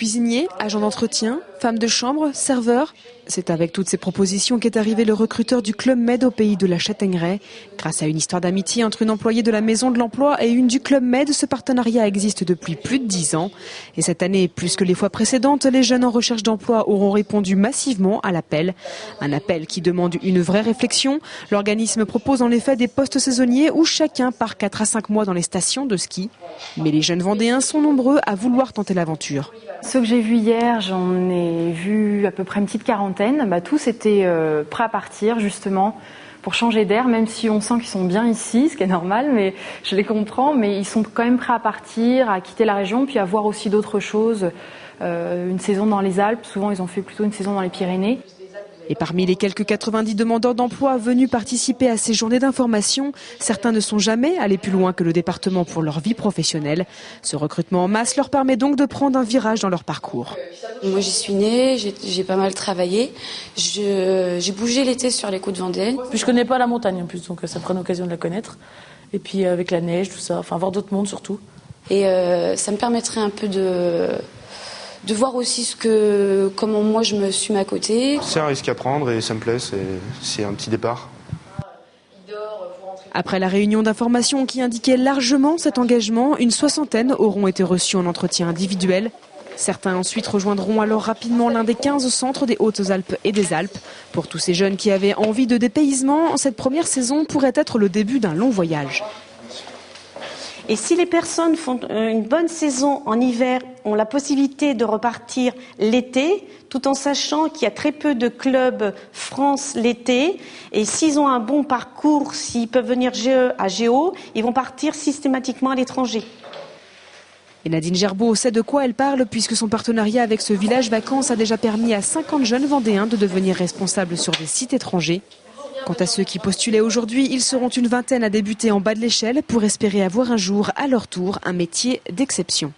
cuisiniers, agents d'entretien, femmes de chambre, serveurs. C'est avec toutes ces propositions qu'est arrivé le recruteur du Club Med au pays de la Châtaigneraie. Grâce à une histoire d'amitié entre une employée de la Maison de l'Emploi et une du Club Med, ce partenariat existe depuis plus de 10 ans. Et cette année, plus que les fois précédentes, les jeunes en recherche d'emploi auront répondu massivement à l'appel. Un appel qui demande une vraie réflexion. L'organisme propose en effet des postes saisonniers où chacun part 4 à 5 mois dans les stations de ski. Mais les jeunes Vendéens sont nombreux à vouloir tenter l'aventure. Ceux que j'ai vus hier, j'en ai vu à peu près une petite quarantaine. Tous étaient prêts à partir justement pour changer d'air, même si on sent qu'ils sont bien ici, ce qui est normal, mais je les comprends. Mais ils sont quand même prêts à partir, à quitter la région, puis à voir aussi d'autres choses. Une saison dans les Alpes, souvent ils ont fait plutôt une saison dans les Pyrénées. Et parmi les quelques 90 demandeurs d'emploi venus participer à ces journées d'information, certains ne sont jamais allés plus loin que le département pour leur vie professionnelle. Ce recrutement en masse leur permet donc de prendre un virage dans leur parcours. Moi j'y suis née, j'ai pas mal travaillé. J'ai bougé l'été sur les côtes vendéennes. Puis je connais pas la montagne en plus, donc ça prend l'occasion de la connaître. Et puis avec la neige, tout ça, enfin voir d'autres mondes surtout. Et ça me permettrait un peu de voir aussi comment moi je me suis mis à côté. C'est un risque à prendre et ça me plaît, c'est un petit départ. Après la réunion d'information qui indiquait largement cet engagement, une soixantaine auront été reçus en entretien individuel. Certains ensuite rejoindront alors rapidement l'un des 15 centres des Hautes-Alpes et des Alpes. Pour tous ces jeunes qui avaient envie de dépaysement, cette première saison pourrait être le début d'un long voyage. Et si les personnes font une bonne saison en hiver, ont la possibilité de repartir l'été, tout en sachant qu'il y a très peu de clubs France l'été, et s'ils ont un bon parcours, s'ils peuvent venir à Géo, ils vont partir systématiquement à l'étranger. Et Nadine Gerbeau sait de quoi elle parle puisque son partenariat avec ce village vacances a déjà permis à 50 jeunes Vendéens de devenir responsables sur des sites étrangers. Quant à ceux qui postulaient aujourd'hui, ils seront une vingtaine à débuter en bas de l'échelle pour espérer avoir un jour, à leur tour, un métier d'exception.